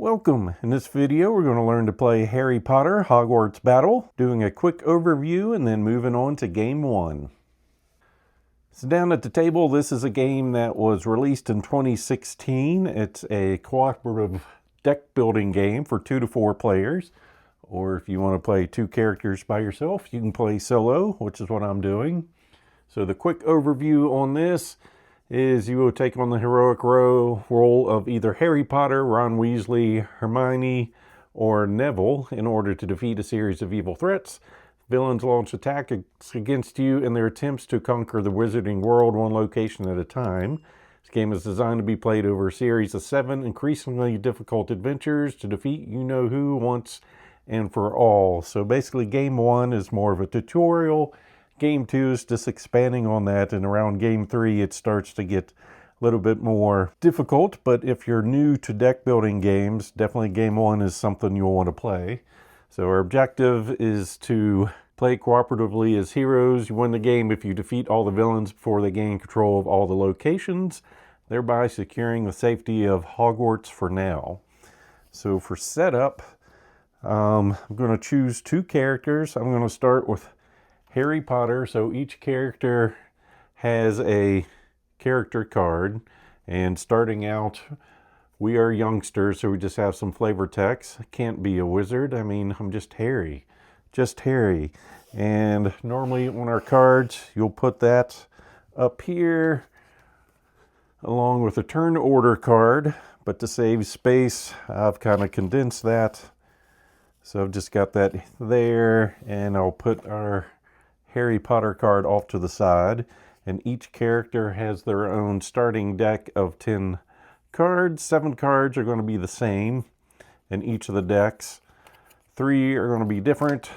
Welcome! In this video we're going to learn to play Harry Potter Hogwarts Battle, doing a quick overview and then moving on to Game 1. So down at the table, this is a game that was released in 2016. It's a cooperative deck building game for 2 to 4 players. Or if you want to play 2 characters by yourself, you can play solo, which is what I'm doing. So the quick overview on this is you will take on the heroic role of either Harry Potter, Ron Weasley, Hermione, or Neville in order to defeat a series of evil threats. Villains launch attacks against you in their attempts to conquer the wizarding world one location at a time. This game is designed to be played over a series of 7 increasingly difficult adventures to defeat you-know-who once and for all. So basically Game 1 is more of a tutorial. Game 2 is just expanding on that, and around Game 3 it starts to get a little bit more difficult, but if you're new to deck building games, definitely Game 1 is something you'll want to play. So our objective is to play cooperatively as heroes. You win the game if you defeat all the villains before they gain control of all the locations, thereby securing the safety of Hogwarts for now. So for setup, I'm going to choose 2 characters. I'm going to start with Harry Potter, so each character has a character card, and starting out, we are youngsters, so we just have some flavor text. I can't be a wizard. I mean, I'm just Harry. Just Harry. And normally on our cards, you'll put that up here along with a turn order card, but to save space, I've kind of condensed that. So I've just got that there, and I'll put our Harry Potter card off to the side, and each character has their own starting deck of 10 cards. 7 cards are going to be the same in each of the decks. 3 are going to be different.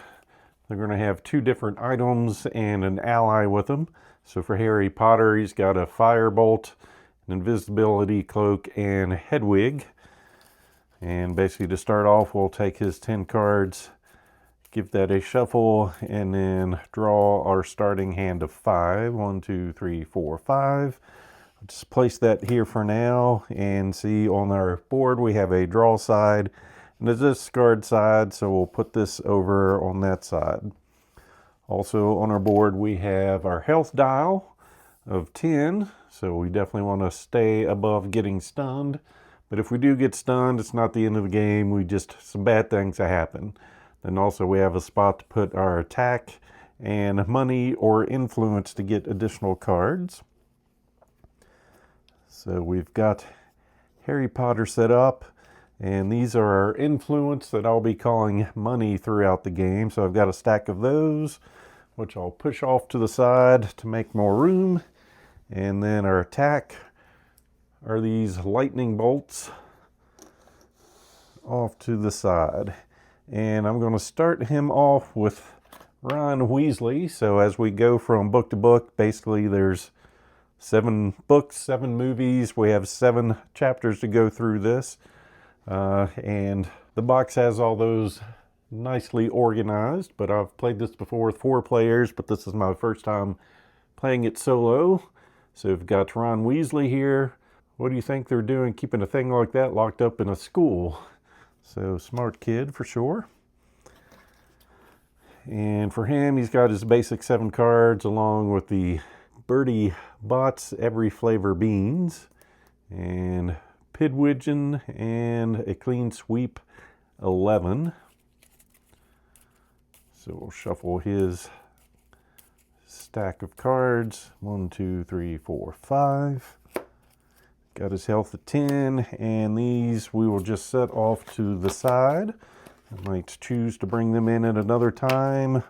They're going to have 2 different items and an ally with them. So for Harry Potter, he's got a firebolt, an invisibility cloak, and Hedwig. And basically to start off, we'll take his 10 cards, give that a shuffle, and then draw our starting hand of 5. 1, 2, 3, 4, 5. I'll just place that here for now, and see on our board we have a draw side and a discard side, so we'll put this over on that side. Also on our board we have our health dial of 10, so we definitely want to stay above getting stunned. But if we do get stunned, it's not the end of the game. Some bad things that happen. Then also we have a spot to put our attack and money or influence to get additional cards. So we've got Harry Potter set up, and these are our influence that I'll be calling money throughout the game. So I've got a stack of those, which I'll push off to the side to make more room. And then our attack are these lightning bolts off to the side. And I'm going to start him off with Ron Weasley. So as we go from book to book, basically there's 7 books, 7 movies. We have 7 chapters to go through this. And the box has all those nicely organized. But I've played this before with 4 players, but this is my first time playing it solo. So we've got Ron Weasley here. What do you think they're doing keeping a thing like that locked up in a school? So smart kid for sure. And for him, he's got his basic 7 cards along with the Birdie Bots Every Flavor Beans and Pidwidgeon and a Clean Sweep 11. So we'll shuffle his stack of cards. 1, 2, 3, 4, 5. Got his health at 10, and these we will just set off to the side. I might choose to bring them in at another time,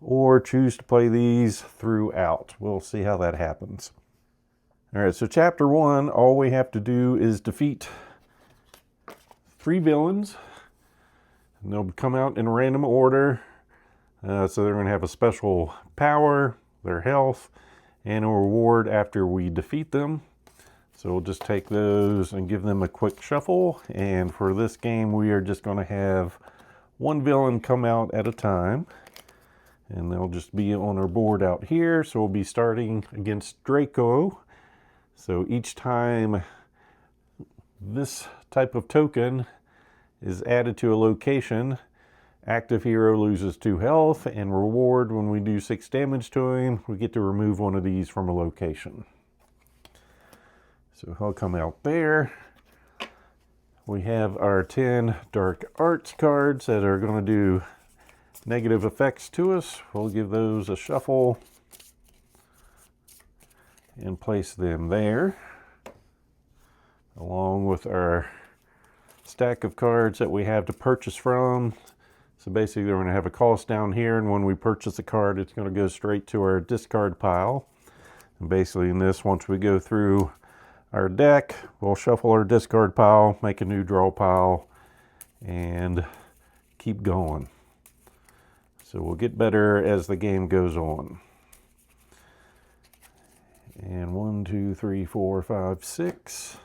or choose to play these throughout. We'll see how that happens. All right, so chapter 1, all we have to do is defeat 3 villains, and they'll come out in random order. So they're going to have a special power, their health, and a reward after we defeat them. So we'll just take those and give them a quick shuffle. And for this game, we are just going to have 1 villain come out at a time. And they'll just be on our board out here. So we'll be starting against Draco. So each time this type of token is added to a location, active hero loses 2 health, and reward when we do 6 damage to him, we get to remove one of these from a location. So he'll come out there. We have our 10 Dark Arts cards that are going to do negative effects to us. We'll give those a shuffle and place them there, along with our stack of cards that we have to purchase from. So basically they're going to have a cost down here, and when we purchase a card, it's going to go straight to our discard pile. And basically in this, once we go through our deck, we'll shuffle our discard pile, make a new draw pile, and keep going. So we'll get better as the game goes on. And 1, 2, 3, 4, 5, 6.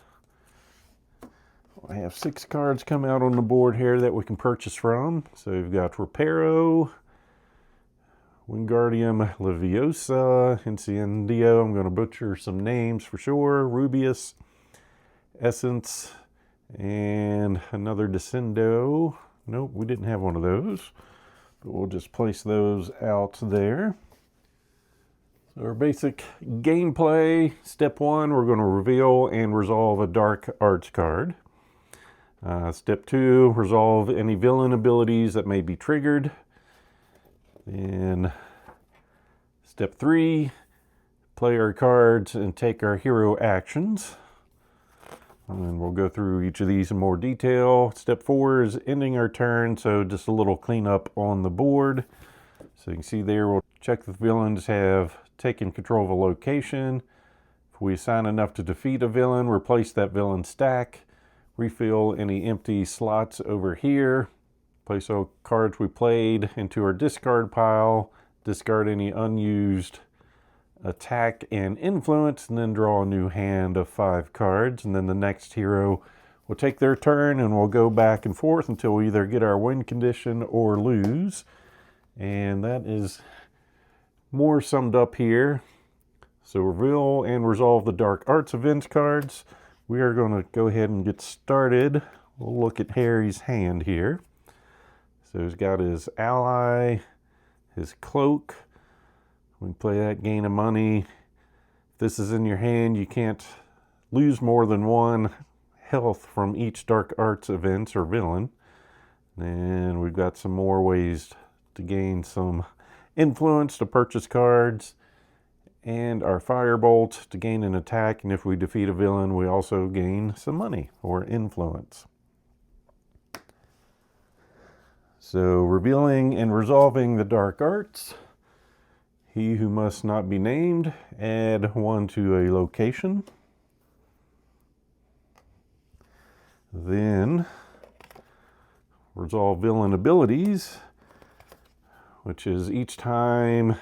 I have 6 cards come out on the board here that we can purchase from. So we've got Reparo, Wingardium Leviosa, Incendio, I'm going to butcher some names for sure, Rubius, Essence, and another Descendo. Nope, we didn't have one of those, but we'll just place those out there. So our basic gameplay, step 1, we're going to reveal and resolve a Dark Arts card. Step 2, resolve any villain abilities that may be triggered. Then step 3, play our cards and take our hero actions. And we'll go through each of these in more detail. Step 4 is ending our turn, so just a little cleanup on the board. So you can see there, we'll check if villains have taken control of a location. If we assign enough to defeat a villain, replace that villain stack. Refill any empty slots over here. Place all cards we played into our discard pile. Discard any unused attack and influence, and then draw a new hand of 5 cards. And then the next hero will take their turn, and we'll go back and forth until we either get our win condition or lose. And that is more summed up here. So reveal and resolve the Dark Arts events cards. We are going to go ahead and get started. We'll look at Harry's hand here. So he's got his ally, his cloak. We can play that, gain a money. If this is in your hand, you can't lose more than 1 health from each Dark Arts events or villain. And we've got some more ways to gain some influence to purchase cards. And our Firebolt to gain an attack, and if we defeat a villain, we also gain some money or influence. So, revealing and resolving the Dark Arts. He who must not be named, add 1 to a location. Then, resolve villain abilities, which is each time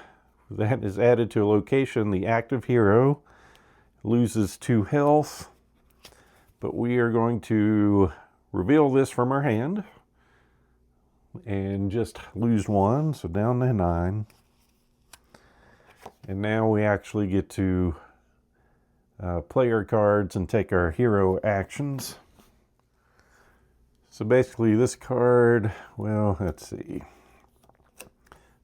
that is added to a location, the active hero loses 2 health, but we are going to reveal this from our hand and just lose 1, so down to 9. And now we actually get to play our cards and take our hero actions. So basically this card, well, let's see.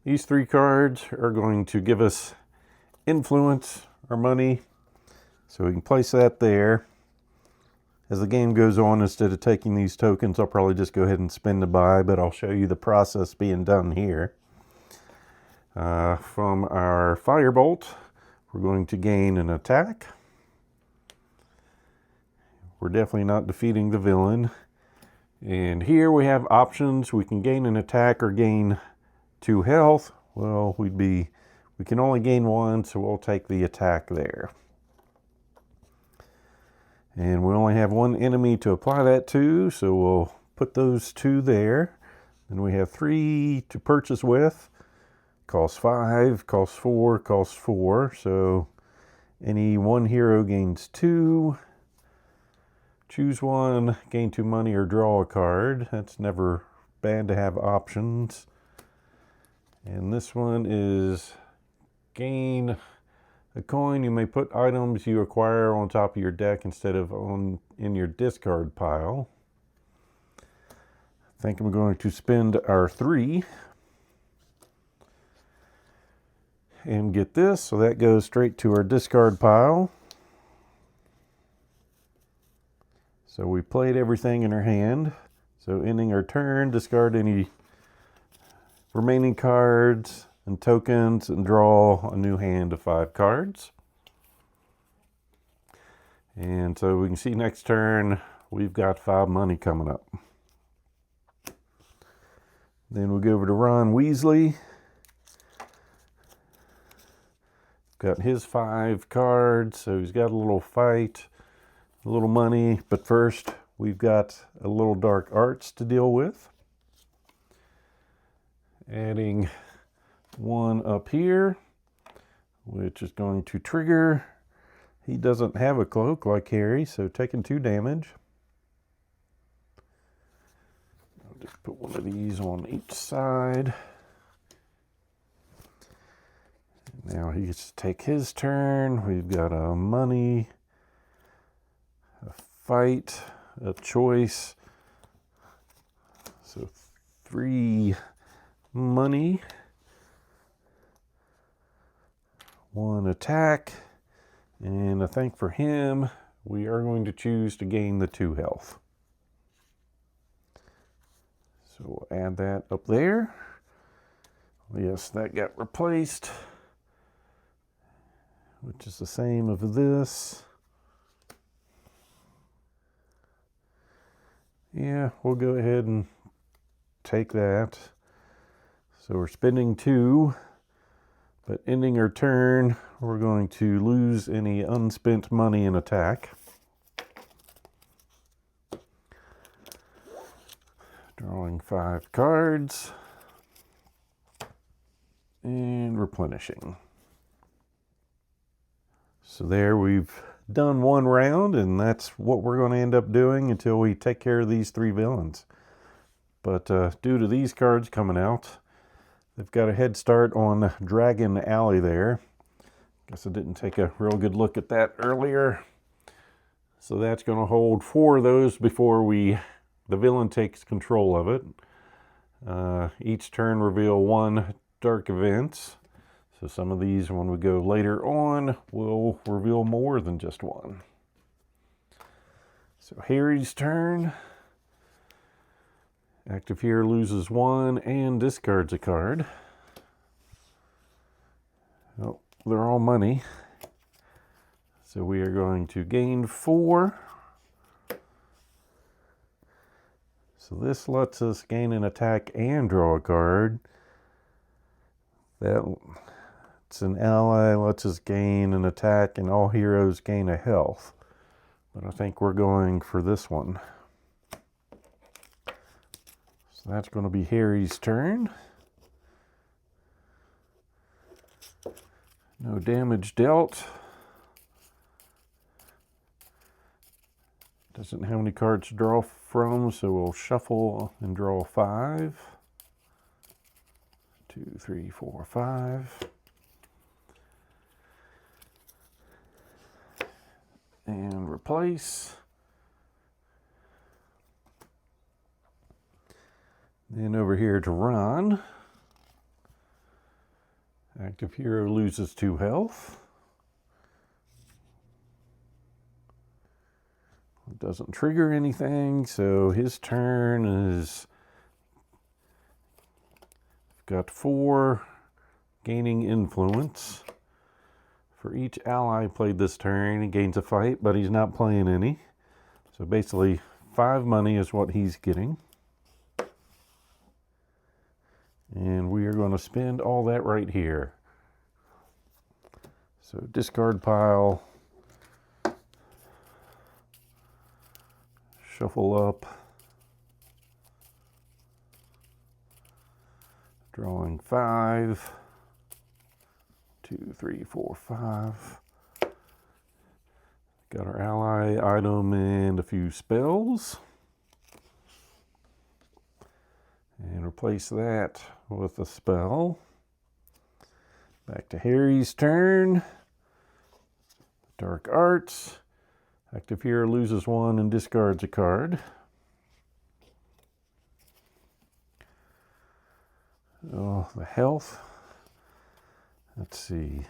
These 3 cards are going to give us influence or money. So we can place that there. As the game goes on, instead of taking these tokens, I'll probably just go ahead and spin to buy, but I'll show you the process being done here. From our Firebolt, we're going to gain an attack. We're definitely not defeating the villain. And here we have options. We can gain an attack or gain 2 health. Well, we can only gain 1, so we'll take the attack there. And we only have 1 enemy to apply that to, so we'll put those 2 there. Then we have 3 to purchase with. Costs 5, costs 4, costs 4. So any 1 hero gains 2. Choose 1, gain 2 money, or draw a card. That's never bad to have options. And this one is gain a coin. You may put items you acquire on top of your deck instead of in your discard pile. I think I'm going to spend our 3 and get this, so that goes straight to our discard pile. So we played everything in our hand. So ending our turn, discard any remaining cards and tokens and draw a new hand of 5 cards. And so we can see next turn we've got 5 money coming up. Then we'll go over to Ron Weasley. Got his 5 cards, so he's got a little fight, a little money, but first we've got a little dark arts to deal with. Adding 1 up here, which is going to trigger. He doesn't have a cloak like Harry, so taking 2 damage. I'll just put one of these on each side. Now he gets to take his turn. We've got a money, a fight, a choice. So 3 money, 1 attack, and I think for him, we are going to choose to gain the 2 health. So we'll add that up there. Yes, that got replaced, which is the same of this. Yeah, we'll go ahead and take that. So we're spending 2, but ending our turn, we're going to lose any unspent money in attack. Drawing 5 cards and replenishing. So there we've done 1 round, and that's what we're going to end up doing until we take care of these 3 villains. But due to these cards coming out, they've got a head start on Dragon Alley there. Guess I didn't take a real good look at that earlier. So that's going to hold 4 of those before the villain takes control of it. Each turn reveal 1 dark event. So some of these, when we go later on, will reveal more than just 1. So Harry's turn. Active here loses 1 and discards a card. Oh, they're all money. So we are going to gain 4. So this lets us gain an attack and draw a card. It's an ally, lets us gain an attack, and all heroes gain a health. But I think we're going for this one. So that's going to be Harry's turn. No damage dealt. Doesn't have any cards to draw from, so we'll shuffle and draw 5. 2, 3, 4, 5. And replace. Then over here to Ron. Active hero loses 2 health. It doesn't trigger anything, so his turn is got 4 gaining influence. For each ally played this turn, he gains a fight, but he's not playing any. So basically, 5 money is what he's getting. And we are going to spend all that right here. So discard pile. Shuffle up. Drawing 5. 2, 3, 4, 5. Got our ally item and a few spells. And replace that with a spell. Back to Harry's turn. Dark Arts. Active hero loses 1 and discards a card. Oh, the health. Let's see.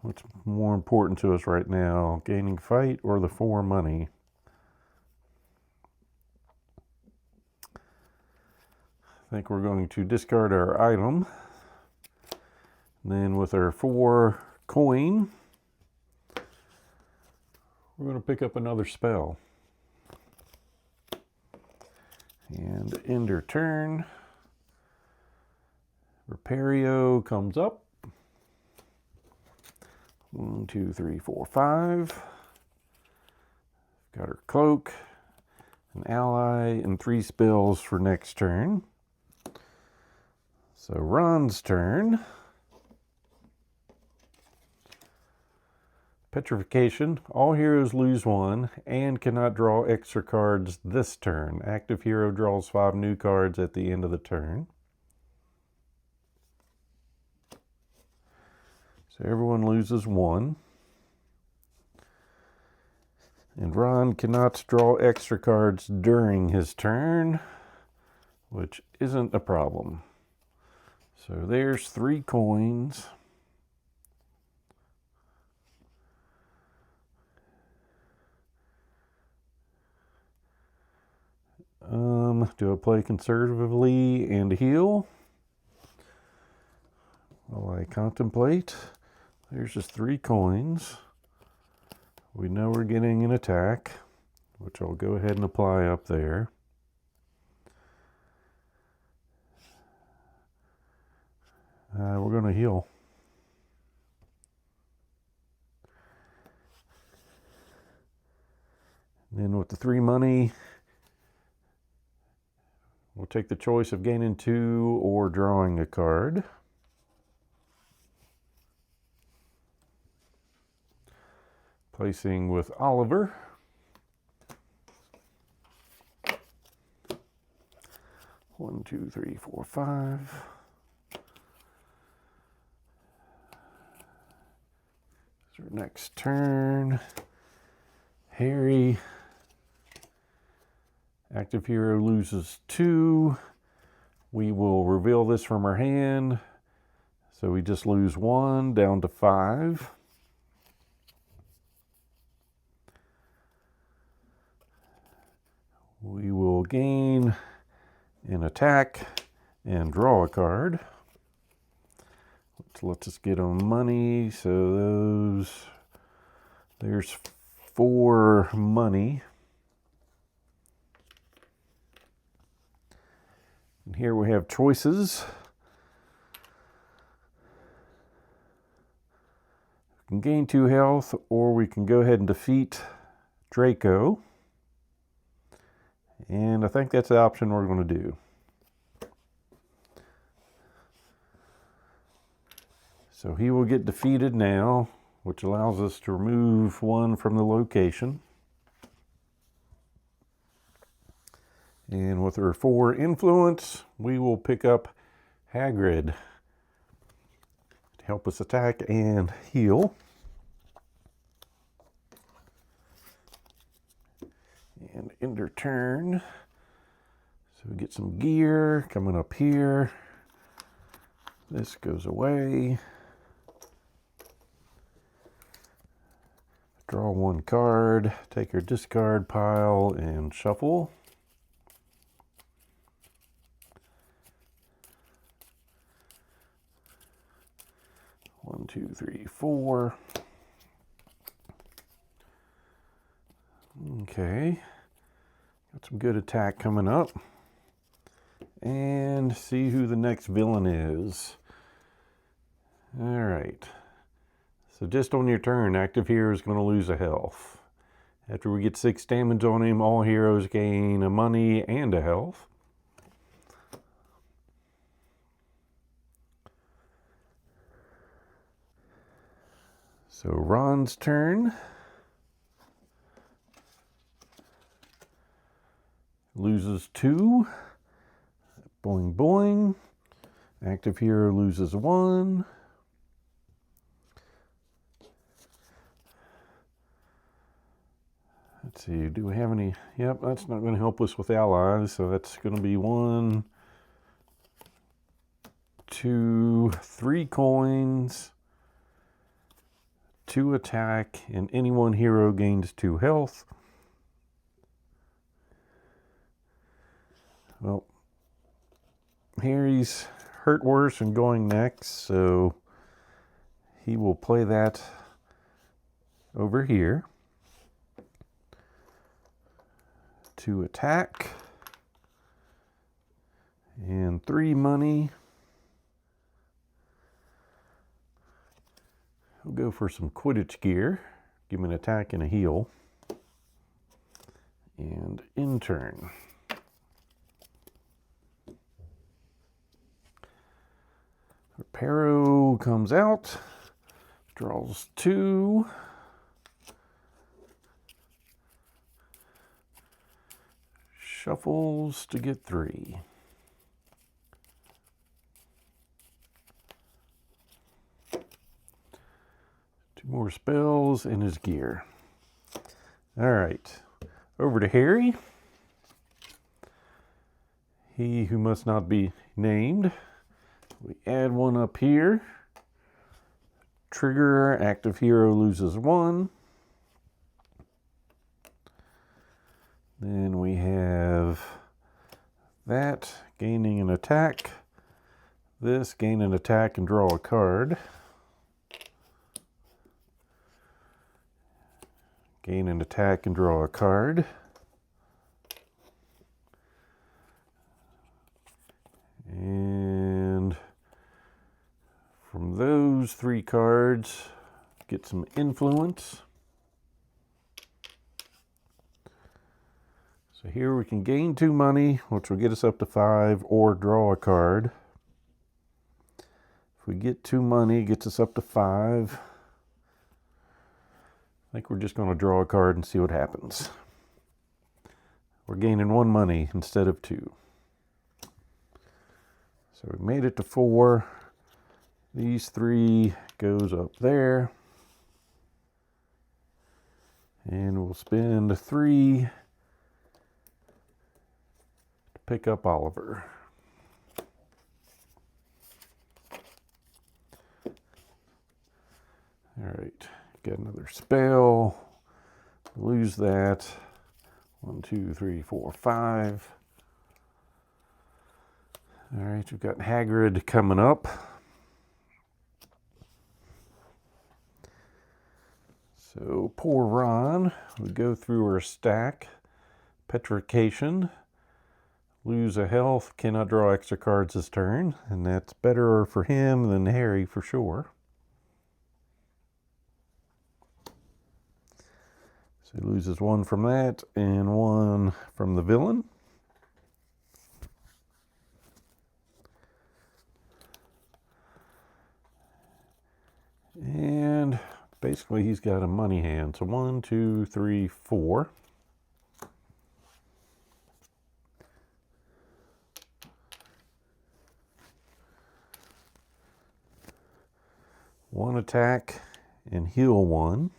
What's more important to us right now? Gaining fight or the 4 money? I think we're going to discard our item. And then with our 4 coin, we're going to pick up another spell. And end our turn. Repario comes up. 1, 2, 3, 4, 5. Got her cloak, an ally, and 3 spells for next turn. So Ron's turn. Petrification. All heroes lose 1 and cannot draw extra cards this turn. Active hero draws 5 new cards at the end of the turn. So everyone loses 1. And Ron cannot draw extra cards during his turn, which isn't a problem. So there's 3 coins. Do I play conservatively and heal? While I contemplate. There's just 3 coins. We know we're getting an attack, which I'll go ahead and apply up there. We're going to heal. And then with the 3 money, we'll take the choice of gaining 2 or drawing a card. Placing with Oliver. One, 2, 3, 4, 5. So next turn, Harry. Active hero loses 2. We will reveal this from our hand. So we just lose 1 down to 5. We will gain an attack and draw a card. Which lets us get on money. So there's 4 money. And here we have choices. We can gain 2 health, or we can go ahead and defeat Draco. And I think that's the option we're going to do. So he will get defeated now, which allows us to remove 1 from the location. And with our 4 influence, we will pick up Hagrid to help us attack and heal. And end our turn. So we get some gear coming up here. This goes away. Draw 1 card, take your discard pile and shuffle. One, 2, 3, 4. Okay. Got some good attack coming up. And see who the next villain is. All right. So just on your turn, active hero is going to lose a health. After we get 6 damage on him, all heroes gain a money and a health. So Ron's turn. Loses 2. Boing boing. Active hero loses 1. Let's see, do we have any? Yep, that's not going to help us with allies, so that's going to be 1, 2, 3 coins, 2 attack, and any one hero gains 2 health. Well, Harry's hurt worse and going next, so he will play that over here. 2 attack and 3 money. We'll go for some Quidditch gear. Give him an attack and a heal. And in turn. Reparo comes out, draws 2. Shuffles to get 3. Two more spells in his gear. All right, over to Harry. He who must not be named. We add 1 up here. Trigger, active hero loses 1. Then we have that, gaining an attack. This, gain an attack and draw a card. Gain an attack and draw a card. And from those 3 cards, get some influence. So here we can gain 2 money, which will get us up to 5, or draw a card. If we get 2 money, it gets us up to 5. I think we're just going to draw a card and see what happens. We're gaining 1 money instead of 2. So we made it to 4. These 3 goes up there. And we'll spend 3 to pick up Oliver. All right, got another spell. Lose that. 1, 2, 3, 4, 5. All right, we've got Hagrid coming up. So poor Ron, we go through our stack. Petrification, lose a health, cannot draw extra cards this turn, and that's better for him than Harry for sure. So he loses 1 from that and 1 from the villain. And basically he's got a money hand. So 1, 2, 3, 4. One attack and heal 1.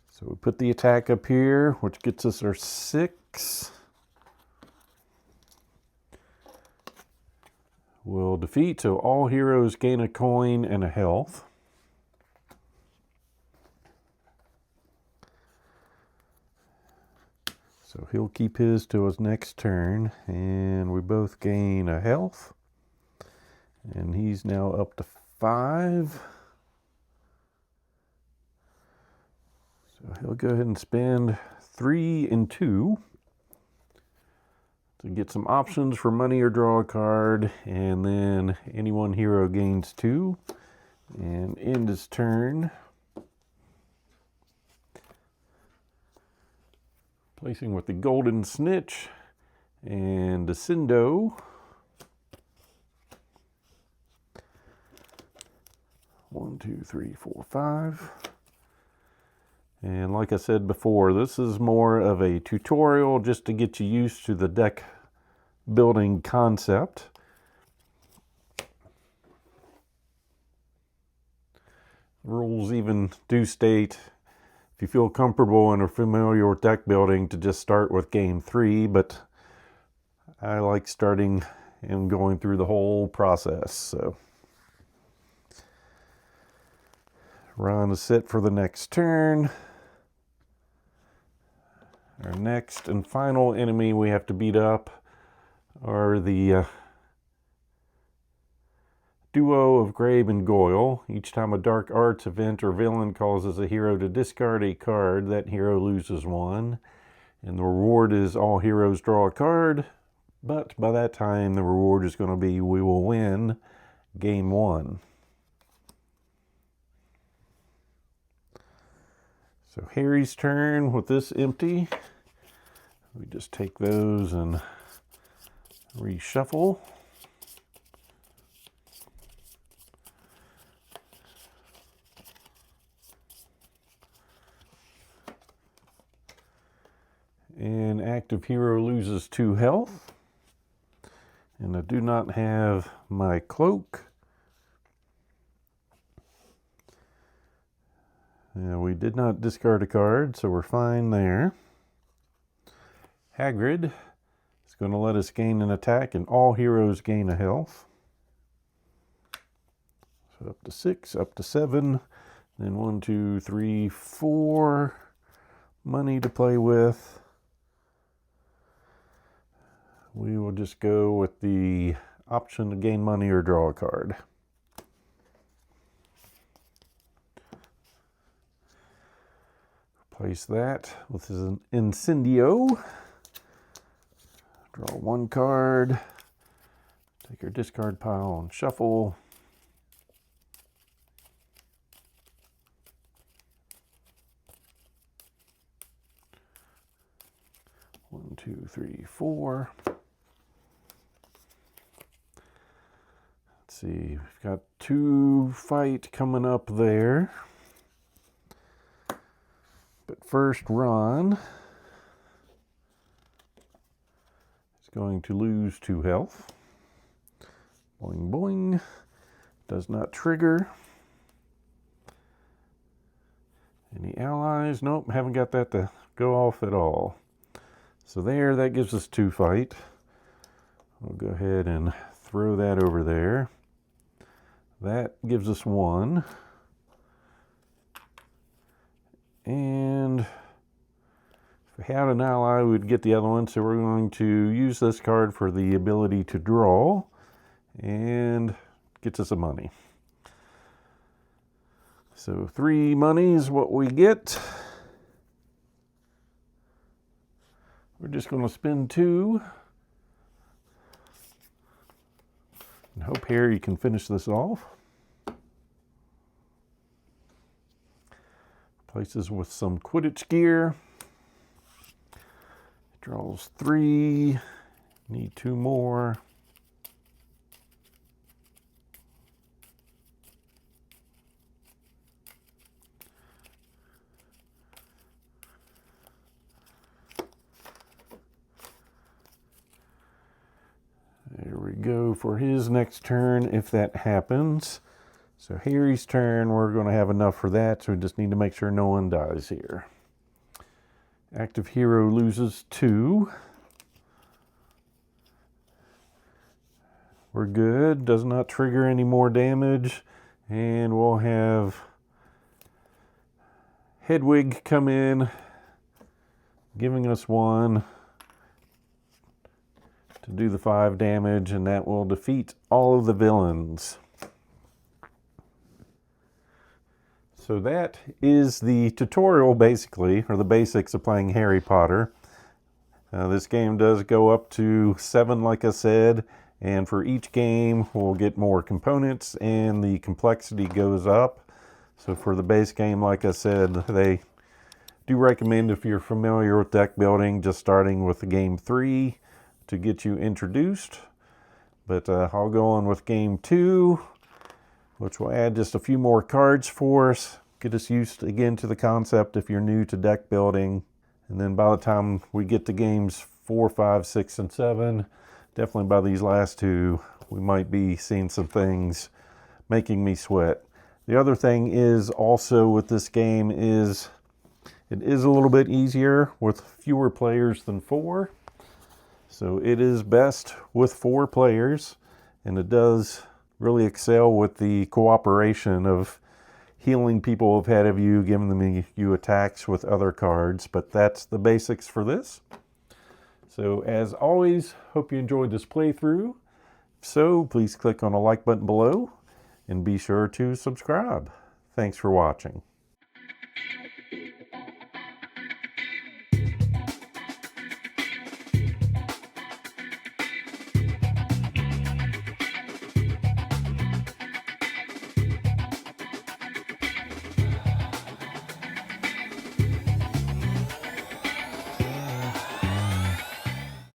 So we put the attack up here, which gets us our 6. We'll defeat, so all heroes gain a coin and a health. So he'll keep his to his next turn, and we both gain a health. And he's now up to 5. So he'll go ahead and spend 3 and 2 to get some options for money or draw a card, and then any one hero gains 2 and end his turn. Placing with the Golden Snitch and Descendo. 1, 2, 3, 4, 5. And like I said before, this is more of a tutorial just to get you used to the deck building concept. Rules even do state, if you feel comfortable and are familiar with deck building, to just start with game 3, but I like starting and going through the whole process. So Ron is set for the next turn. Our next and final enemy we have to beat up are the duo of Grabe and Goyle. Each time a dark arts event or villain causes a hero to discard a card, that hero loses one. And the reward is all heroes draw a card, but by that time the reward is going to be we will win game 1. So Harry's turn with this empty. We just take those and reshuffle. And active hero loses 2 health. And I do not have my cloak. We did not discard a card, so we're fine there. Hagrid is going to let us gain an attack, and all heroes gain a health. So up to 6, up to 7, then 1, 2, 3, 4 money to play with. We will just go with the option to gain money or draw a card. Replace that with an Incendio. Draw 1 card. Take our discard pile and shuffle. One, two, three, 4. Let's see, we've got 2 fight coming up there. But first, Ron is going to lose 2 health. Boing, boing. Does not trigger. Any allies? Nope, haven't got that to go off at all. So there, that gives us 2 fight. We'll go ahead and throw that over there. That gives us 1. And if we had an ally, we'd get the other one. So we're going to use this card for the ability to draw. And gets us some money. So 3 money is what we get. We're just going to spend 2. And hope Harry can finish this off. Places with some Quidditch gear. Draws 3. Need 2 more. There we go for his next turn, if that happens. So Harry's turn, we're going to have enough for that, so we just need to make sure no one dies here. Active hero loses 2. We're good, does not trigger any more damage, and we'll have Hedwig come in, giving us 1 to do the 5 damage, and that will defeat all of the villains. So that is the tutorial, basically, or the basics of playing Harry Potter. This game does go up to 7, like I said, and for each game we'll get more components and the complexity goes up. So for the base game, like I said, they do recommend, if you're familiar with deck building, just starting with game 3 to get you introduced. But I'll go on with game 2, which will add just a few more cards for us, get us used again to the concept if you're new to deck building. And then by the time we get to games 4, 5, 6, and 7, definitely by these last 2, we might be seeing some things making me sweat. The other thing is also with this game is it is a little bit easier with fewer players than 4. So it is best with 4 players, and it does really excel with the cooperation of healing people ahead of you, giving you attacks with other cards, but that's the basics for this. So as always, hope you enjoyed this playthrough. If so, please click on the like button below and be sure to subscribe. Thanks for watching.